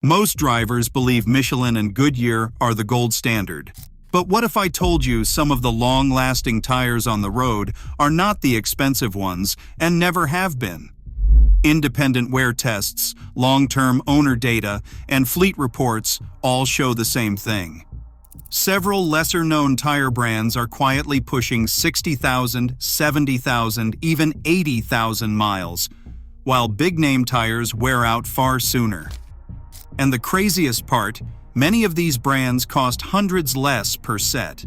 Most drivers believe Michelin and Goodyear are the gold standard. But what if I told you some of the long-lasting tires on the road are not the expensive ones and never have been? Independent wear tests, long-term owner data, and fleet reports all show the same thing. Several lesser-known tire brands are quietly pushing 60,000, 70,000, even 80,000 miles, while big-name tires wear out far sooner. And the craziest part, many of these brands cost hundreds less per set.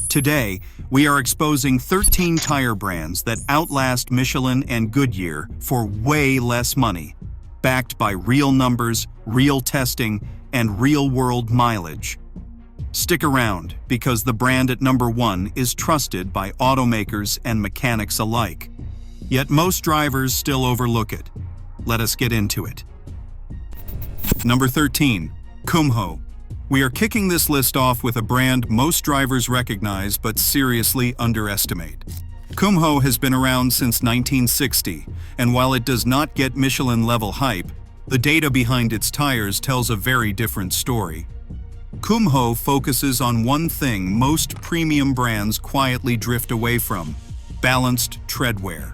Today, we are exposing 13 tire brands that outlast Michelin and Goodyear for way less money, backed by real numbers, real testing, and real-world mileage. Stick around, because the brand at number 1 is trusted by automakers and mechanics alike. Yet most drivers still overlook it. Let us get into it. Number 13. Kumho. We are kicking this list off with a brand most drivers recognize but seriously underestimate. Kumho has been around since 1960, and while it does not get Michelin-level hype, the data behind its tires tells a very different story. Kumho focuses on one thing most premium brands quietly drift away from: balanced treadwear.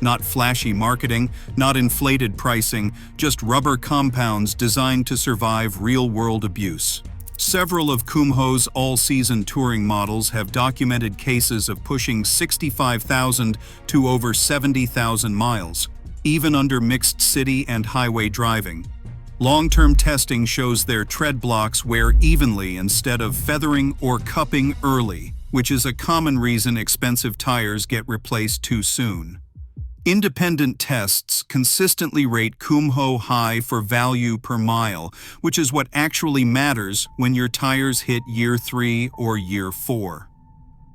Not flashy marketing, not inflated pricing, just rubber compounds designed to survive real-world abuse. Several of Kumho's all-season touring models have documented cases of pushing 65,000 to over 70,000 miles, even under mixed city and highway driving. Long-term testing shows their tread blocks wear evenly instead of feathering or cupping early, which is a common reason expensive tires get replaced too soon. Independent tests consistently rate Kumho high for value per mile, which is what actually matters when your tires hit year 3 or year 4.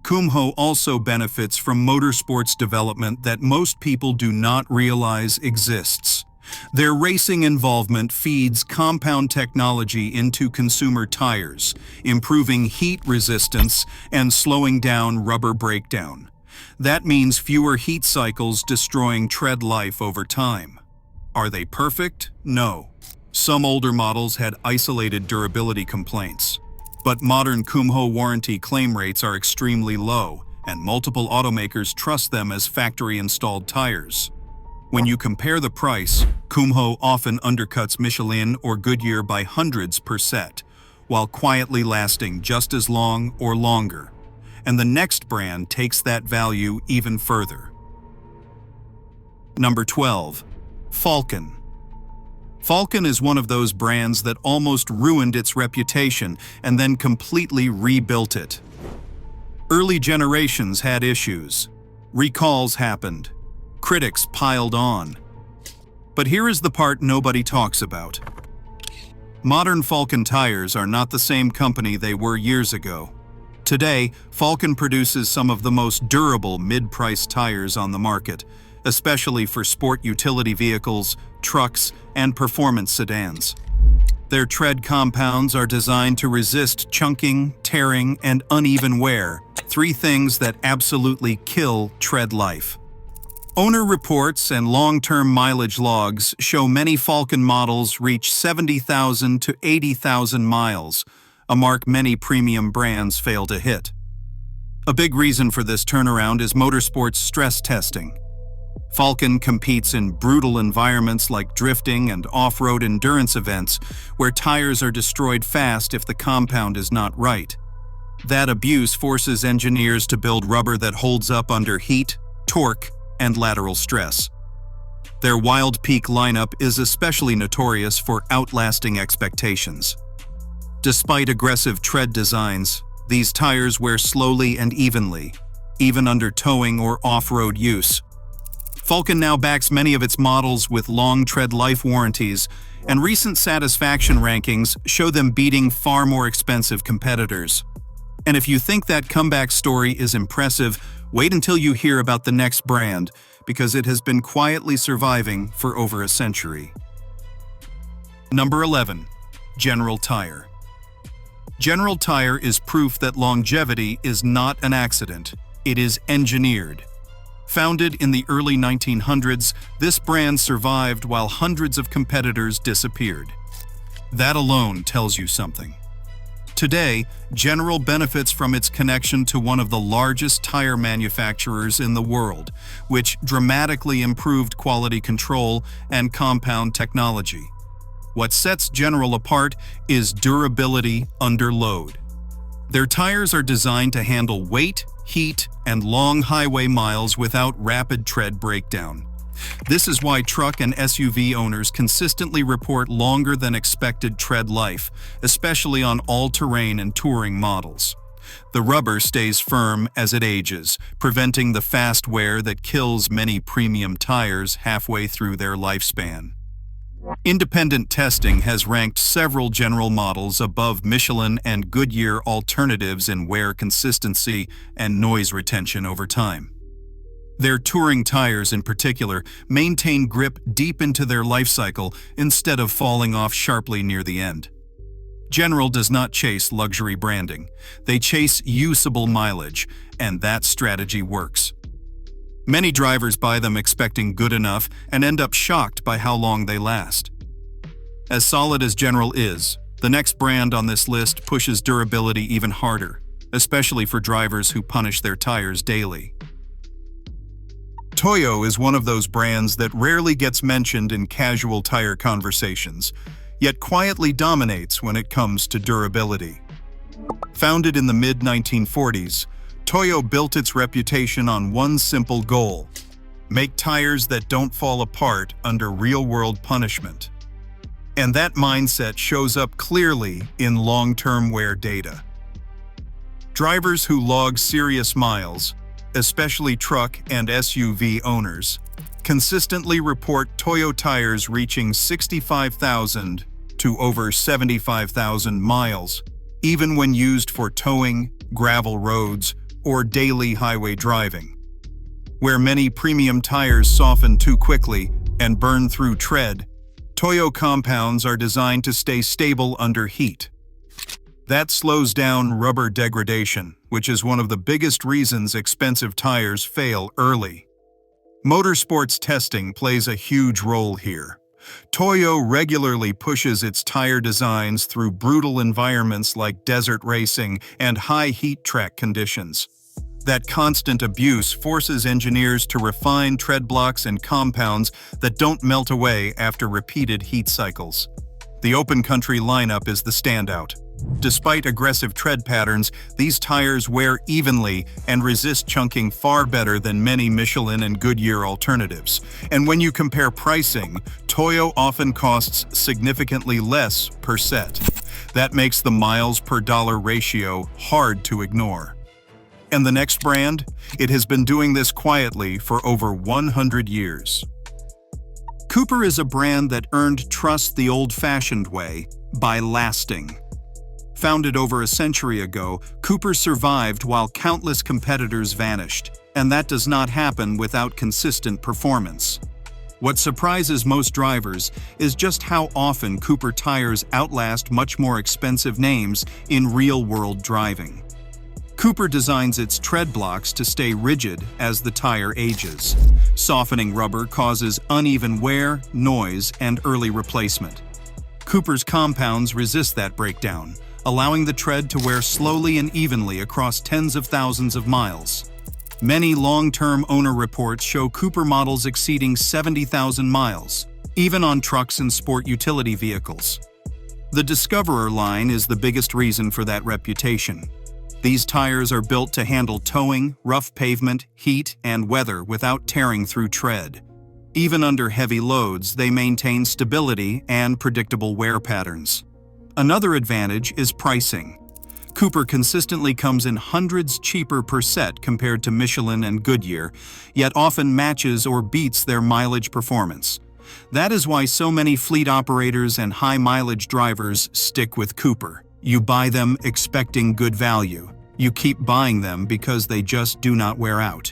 Kumho also benefits from motorsports development that most people do not realize exists. Their racing involvement feeds compound technology into consumer tires, improving heat resistance and slowing down rubber breakdown. That means fewer heat cycles destroying tread life over time. Are they perfect? No. Some older models had isolated durability complaints. But modern Kumho warranty claim rates are extremely low, and multiple automakers trust them as factory-installed tires. When you compare the price, Kumho often undercuts Michelin or Goodyear by hundreds per set, while quietly lasting just as long or longer. And the next brand takes that value even further. Number 12. Falken. Falken is one of those brands that almost ruined its reputation and then completely rebuilt it. Early generations had issues. Recalls happened. Critics piled on. But here is the part nobody talks about. Modern Falken tires are not the same company they were years ago. Today, Falken produces some of the most durable mid-price tires on the market, especially for sport utility vehicles, trucks, and performance sedans. Their tread compounds are designed to resist chunking, tearing, and uneven wear, 3 things that absolutely kill tread life. Owner reports and long-term mileage logs show many Falken models reach 70,000 to 80,000 miles, a mark many premium brands fail to hit. A big reason for this turnaround is motorsports stress testing. Falken competes in brutal environments like drifting and off-road endurance events, where tires are destroyed fast if the compound is not right. That abuse forces engineers to build rubber that holds up under heat, torque, and lateral stress. Their Wild Peak lineup is especially notorious for outlasting expectations. Despite aggressive tread designs, these tires wear slowly and evenly, even under towing or off-road use. Falken now backs many of its models with long tread life warranties, and recent satisfaction rankings show them beating far more expensive competitors. And if you think that comeback story is impressive, wait until you hear about the next brand, because it has been quietly surviving for over a century. Number 11. General Tire. General Tire is proof that longevity is not an accident, it is engineered. Founded in the early 1900s, this brand survived while hundreds of competitors disappeared. That alone tells you something. Today, General benefits from its connection to one of the largest tire manufacturers in the world, which dramatically improved quality control and compound technology. What sets General apart is durability under load. Their tires are designed to handle weight, heat, and long highway miles without rapid tread breakdown. This is why truck and SUV owners consistently report longer than expected tread life, especially on all-terrain and touring models. The rubber stays firm as it ages, preventing the fast wear that kills many premium tires halfway through their lifespan. Independent testing has ranked several General models above Michelin and Goodyear alternatives in wear consistency and noise retention over time. Their touring tires in particular maintain grip deep into their life cycle instead of falling off sharply near the end. General does not chase luxury branding. They chase usable mileage, and that strategy works. Many drivers buy them expecting good enough and end up shocked by how long they last. As solid as General is, the next brand on this list pushes durability even harder, especially for drivers who punish their tires daily. Toyo is one of those brands that rarely gets mentioned in casual tire conversations, yet quietly dominates when it comes to durability. Founded in the mid-1940s, Toyo built its reputation on one simple goal: make tires that don't fall apart under real-world punishment. And that mindset shows up clearly in long-term wear data. Drivers who log serious miles, especially truck and SUV owners, consistently report Toyo tires reaching 65,000 to over 75,000 miles, even when used for towing, gravel roads, or daily highway driving. Where many premium tires soften too quickly and burn through tread, Toyo compounds are designed to stay stable under heat. That slows down rubber degradation, which is one of the biggest reasons expensive tires fail early. Motorsports testing plays a huge role here. Toyo regularly pushes its tire designs through brutal environments like desert racing and high heat track conditions. That constant abuse forces engineers to refine tread blocks and compounds that don't melt away after repeated heat cycles. The open country lineup is the standout. Despite aggressive tread patterns, these tires wear evenly and resist chunking far better than many Michelin and Goodyear alternatives. And when you compare pricing, Toyo often costs significantly less per set. That makes the miles per dollar ratio hard to ignore. And the next brand? It has been doing this quietly for over 100 years. Cooper is a brand that earned trust the old-fashioned way, by lasting. Founded over a century ago, Cooper survived while countless competitors vanished, and that does not happen without consistent performance. What surprises most drivers is just how often Cooper tires outlast much more expensive names in real-world driving. Cooper designs its tread blocks to stay rigid as the tire ages. Softening rubber causes uneven wear, noise, and early replacement. Cooper's compounds resist that breakdown, allowing the tread to wear slowly and evenly across tens of thousands of miles. Many long-term owner reports show Cooper models exceeding 70,000 miles, even on trucks and sport utility vehicles. The Discoverer line is the biggest reason for that reputation. These tires are built to handle towing, rough pavement, heat, and weather without tearing through tread. Even under heavy loads, they maintain stability and predictable wear patterns. Another advantage is pricing. Cooper consistently comes in hundreds cheaper per set compared to Michelin and Goodyear, yet often matches or beats their mileage performance. That is why so many fleet operators and high-mileage drivers stick with Cooper. You buy them expecting good value. You keep buying them because they just do not wear out.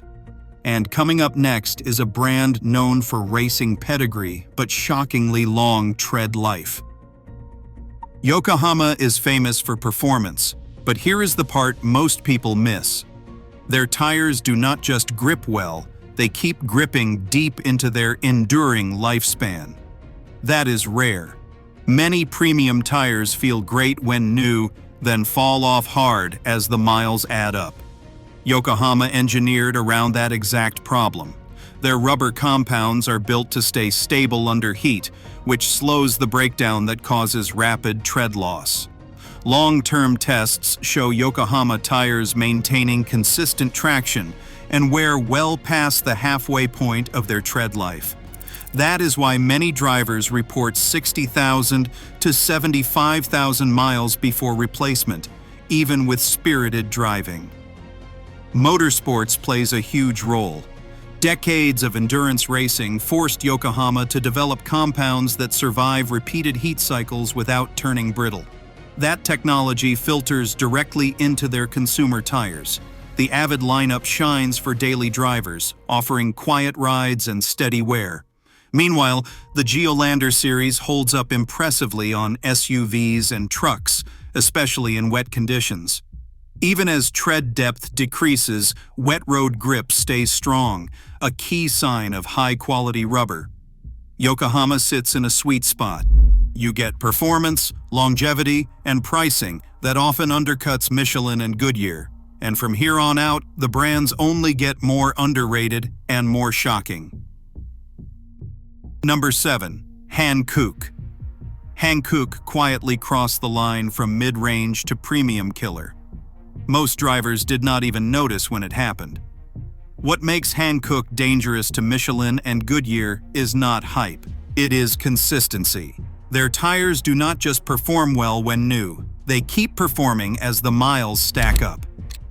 And coming up next is a brand known for racing pedigree but shockingly long tread life. Yokohama is famous for performance, but here is the part most people miss. Their tires do not just grip well, they keep gripping deep into their enduring lifespan. That is rare. Many premium tires feel great when new, then fall off hard as the miles add up. Yokohama engineered around that exact problem. Their rubber compounds are built to stay stable under heat, which slows the breakdown that causes rapid tread loss. Long-term tests show Yokohama tires maintaining consistent traction and wear well past the halfway point of their tread life. That is why many drivers report 60,000 to 75,000 miles before replacement, even with spirited driving. Motorsports plays a huge role. Decades of endurance racing forced Yokohama to develop compounds that survive repeated heat cycles without turning brittle. That technology filters directly into their consumer tires. The Avid lineup shines for daily drivers, offering quiet rides and steady wear. Meanwhile, the Geolander series holds up impressively on SUVs and trucks, especially in wet conditions. Even as tread depth decreases, wet road grip stays strong, a key sign of high-quality rubber. Yokohama sits in a sweet spot. You get performance, longevity, and pricing that often undercuts Michelin and Goodyear. And from here on out, the brands only get more underrated and more shocking. Number 7. Hankook. Hankook quietly crossed the line from mid-range to premium killer. Most drivers did not even notice when it happened. What makes Hankook dangerous to Michelin and Goodyear is not hype. It is consistency. Their tires do not just perform well when new. They keep performing as the miles stack up.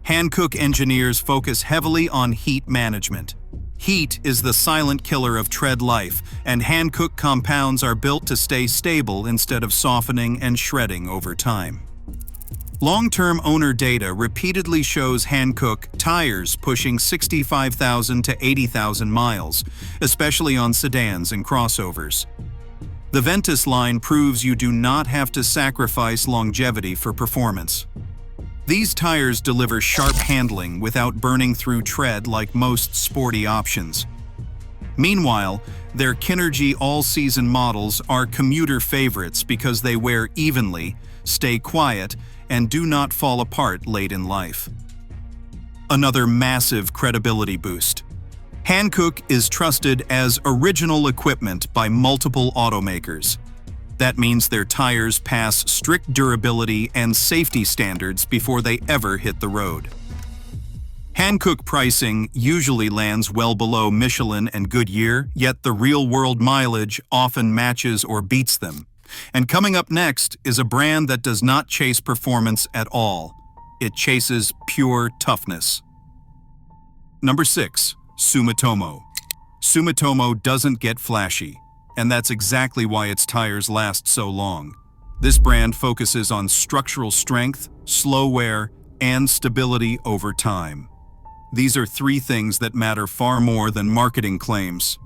Hankook engineers focus heavily on heat management. Heat is the silent killer of tread life, and Hankook compounds are built to stay stable instead of softening and shredding over time. Long-term owner data repeatedly shows Hankook tires pushing 65,000 to 80,000 miles, especially on sedans and crossovers. The Ventus line proves you do not have to sacrifice longevity for performance. These tires deliver sharp handling without burning through tread like most sporty options. Meanwhile, their Kinergy all-season models are commuter favorites because they wear evenly, stay quiet, and do not fall apart late in life. Another massive credibility boost. Hankook is trusted as original equipment by multiple automakers. That means their tires pass strict durability and safety standards before they ever hit the road. Hankook pricing usually lands well below Michelin and Goodyear, yet the real-world mileage often matches or beats them. And coming up next is a brand that does not chase performance at all. It chases pure toughness. Number 6. Sumitomo. Sumitomo doesn't get flashy, and that's exactly why its tires last so long. This brand focuses on structural strength, slow wear, and stability over time. These are three things that matter far more than marketing claims.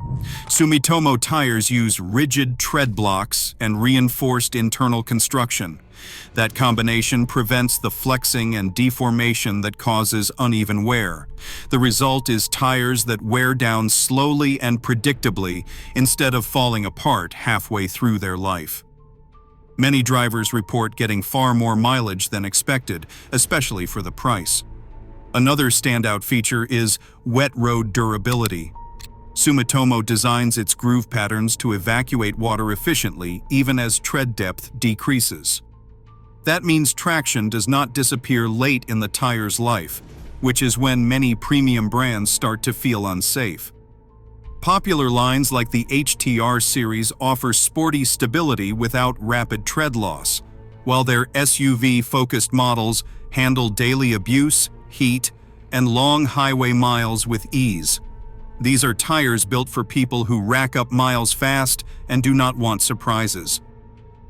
Sumitomo tires use rigid tread blocks and reinforced internal construction. That combination prevents the flexing and deformation that causes uneven wear. The result is tires that wear down slowly and predictably instead of falling apart halfway through their life. Many drivers report getting far more mileage than expected, especially for the price. Another standout feature is wet road durability. Sumitomo designs its groove patterns to evacuate water efficiently even as tread depth decreases. That means traction does not disappear late in the tire's life, which is when many premium brands start to feel unsafe. Popular lines like the HTR series offer sporty stability without rapid tread loss, while their SUV-focused models handle daily abuse, heat, and long highway miles with ease. These are tires built for people who rack up miles fast and do not want surprises.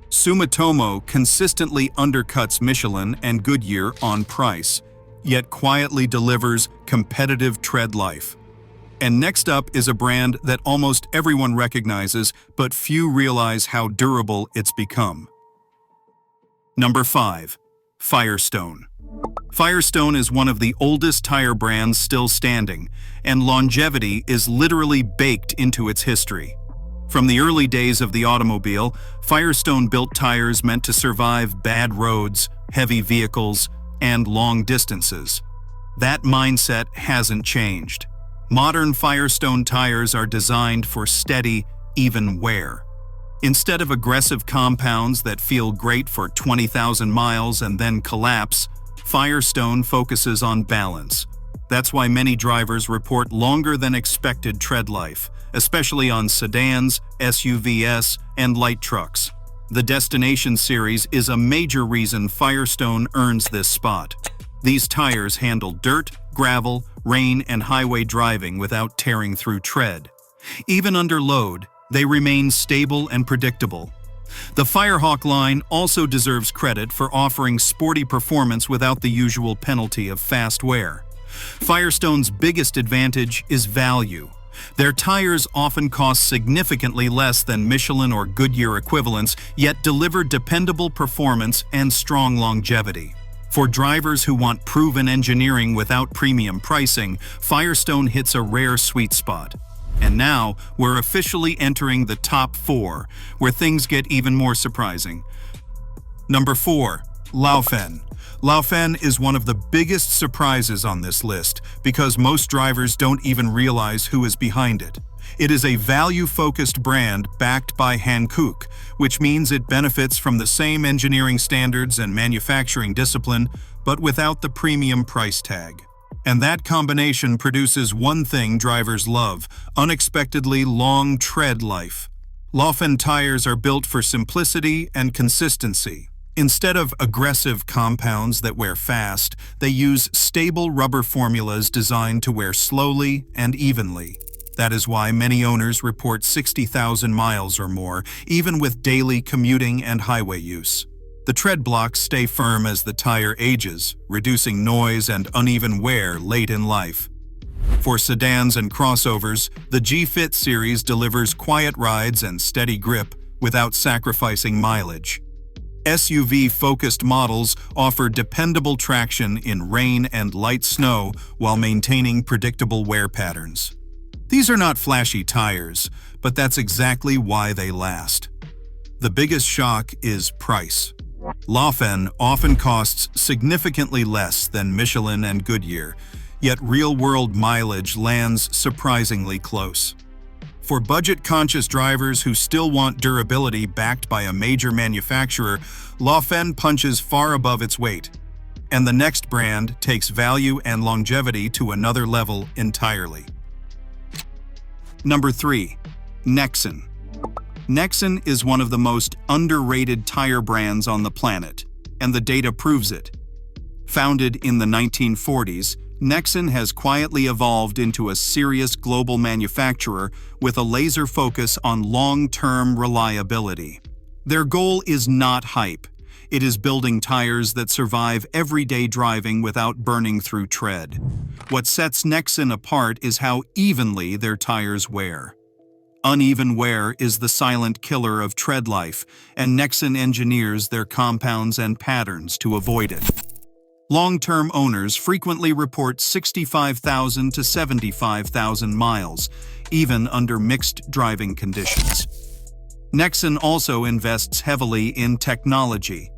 Sumitomo consistently undercuts Michelin and Goodyear on price, yet quietly delivers competitive tread life. And next up is a brand that almost everyone recognizes, but few realize how durable it's become. Number 5. Firestone. Firestone is one of the oldest tire brands still standing, and longevity is literally baked into its history. From the early days of the automobile, Firestone built tires meant to survive bad roads, heavy vehicles, and long distances. That mindset hasn't changed. Modern Firestone tires are designed for steady, even wear. Instead of aggressive compounds that feel great for 20,000 miles and then collapse, Firestone focuses on balance. That's why many drivers report longer than expected tread life, especially on sedans, SUVs, and light trucks. The Destination series is a major reason Firestone earns this spot. These tires handle dirt, gravel, rain, and highway driving without tearing through tread. Even under load, they remain stable and predictable. The Firehawk line also deserves credit for offering sporty performance without the usual penalty of fast wear. Firestone's biggest advantage is value. Their tires often cost significantly less than Michelin or Goodyear equivalents, yet deliver dependable performance and strong longevity. For drivers who want proven engineering without premium pricing, Firestone hits a rare sweet spot. And now, we're officially entering the top 4, where things get even more surprising. Number 4. Laufenn. Laufenn is one of the biggest surprises on this list because most drivers don't even realize who is behind it. It is a value-focused brand backed by Hankook, which means it benefits from the same engineering standards and manufacturing discipline, but without the premium price tag. And that combination produces one thing drivers love: unexpectedly long tread life. Laufenn tires are built for simplicity and consistency. Instead of aggressive compounds that wear fast, they use stable rubber formulas designed to wear slowly and evenly. That is why many owners report 60,000 miles or more, even with daily commuting and highway use. The tread blocks stay firm as the tire ages, reducing noise and uneven wear late in life. For sedans and crossovers, the G-Fit series delivers quiet rides and steady grip without sacrificing mileage. SUV-focused models offer dependable traction in rain and light snow while maintaining predictable wear patterns. These are not flashy tires, but that's exactly why they last. The biggest shock is price. Laufenn often costs significantly less than Michelin and Goodyear, yet real-world mileage lands surprisingly close. For budget-conscious drivers who still want durability backed by a major manufacturer, Laufenn punches far above its weight. And the next brand takes value and longevity to another level entirely. Number 3. Nexen. Nexen is one of the most underrated tire brands on the planet, and the data proves it. Founded in the 1940s, Nexen has quietly evolved into a serious global manufacturer with a laser focus on long-term reliability. Their goal is not hype. It is building tires that survive everyday driving without burning through tread. What sets Nexen apart is how evenly their tires wear. Uneven wear is the silent killer of tread life, and Nexen engineers their compounds and patterns to avoid it. Long-term owners frequently report 65,000 to 75,000 miles, even under mixed driving conditions. Nexen also invests heavily in technology.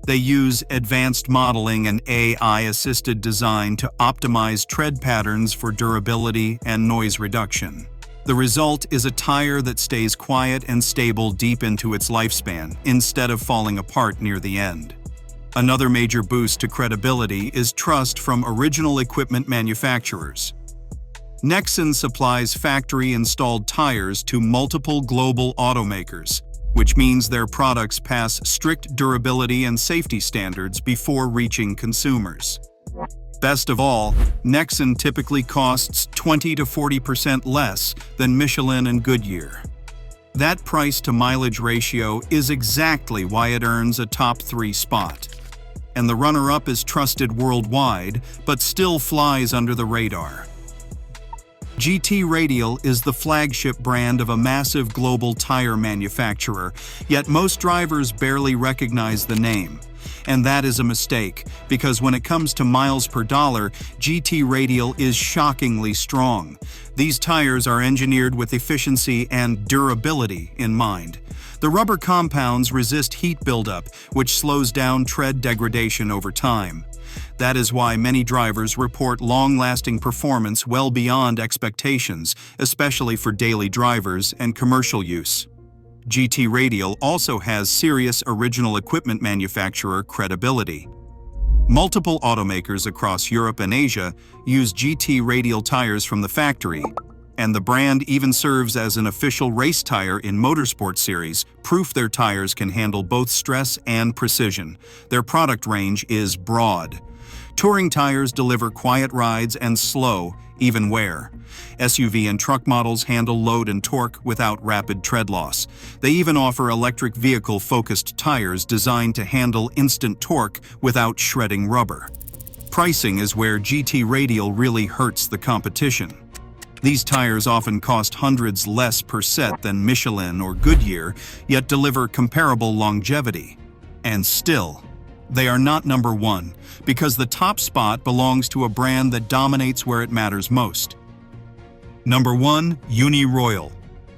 They use advanced modeling and AI-assisted design to optimize tread patterns for durability and noise reduction. The result is a tire that stays quiet and stable deep into its lifespan, instead of falling apart near the end. Another major boost to credibility is trust from original equipment manufacturers. Nexen supplies factory-installed tires to multiple global automakers, which means their products pass strict durability and safety standards before reaching consumers. Best of all, Nexen typically costs 20 to 40% less than Michelin and Goodyear. That price-to-mileage ratio is exactly why it earns a top 3 spot. And the runner-up is trusted worldwide, but still flies under the radar. GT Radial is the flagship brand of a massive global tire manufacturer, yet most drivers barely recognize the name. And that is a mistake, because when it comes to miles per dollar, GT Radial is shockingly strong. These tires are engineered with efficiency and durability in mind. The rubber compounds resist heat buildup, which slows down tread degradation over time. That is why many drivers report long-lasting performance well beyond expectations, especially for daily drivers and commercial use. GT Radial also has serious original equipment manufacturer credibility. Multiple automakers across Europe and Asia use GT Radial tires from the factory, and the brand even serves as an official race tire in motorsport series, proof their tires can handle both stress and precision. Their product range is broad. Touring tires deliver quiet rides and slow, even wear. SUV and truck models handle load and torque without rapid tread loss. They even offer electric vehicle-focused tires designed to handle instant torque without shredding rubber. Pricing is where GT Radial really hurts the competition. These tires often cost hundreds less per set than Michelin or Goodyear, yet deliver comparable longevity. And still, they are not number one, because the top spot belongs to a brand that dominates where it matters most. Number 1, Uniroyal.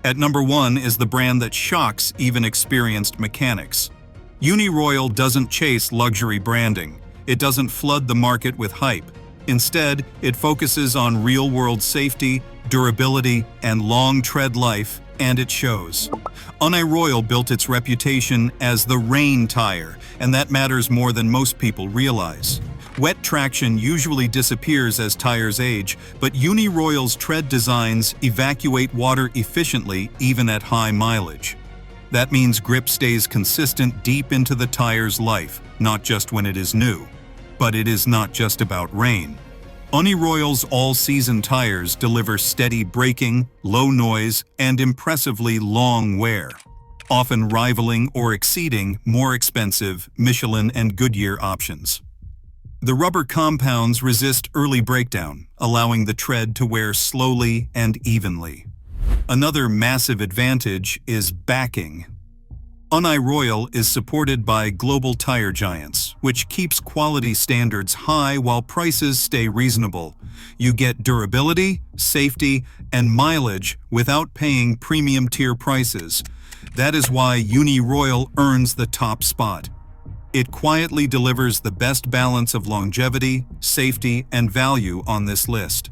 At number 1 is the brand that shocks even experienced mechanics. Uniroyal doesn't chase luxury branding. It doesn't flood the market with hype. Instead, it focuses on real-world safety, durability, and long tread life, and it shows. Uniroyal built its reputation as the rain tire, and that matters more than most people realize. Wet traction usually disappears as tires age, but Uniroyal's tread designs evacuate water efficiently even at high mileage. That means grip stays consistent deep into the tire's life, not just when it is new. But it is not just about rain. Uniroyal's all-season tires deliver steady braking, low noise, and impressively long wear, often rivaling or exceeding more expensive Michelin and Goodyear options. The rubber compounds resist early breakdown, allowing the tread to wear slowly and evenly. Another massive advantage is backing. Uniroyal is supported by global tire giants, which keeps quality standards high while prices stay reasonable. You get durability, safety, and mileage without paying premium-tier prices. That is why Uniroyal earns the top spot. It quietly delivers the best balance of longevity, safety, and value on this list.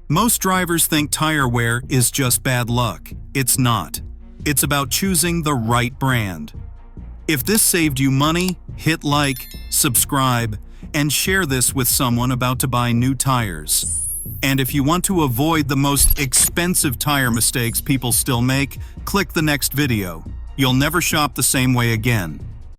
Most drivers think tire wear is just bad luck. It's not. It's about choosing the right brand. If this saved you money, hit like, subscribe, and share this with someone about to buy new tires. And if you want to avoid the most expensive tire mistakes people still make, click the next video. You'll never shop the same way again.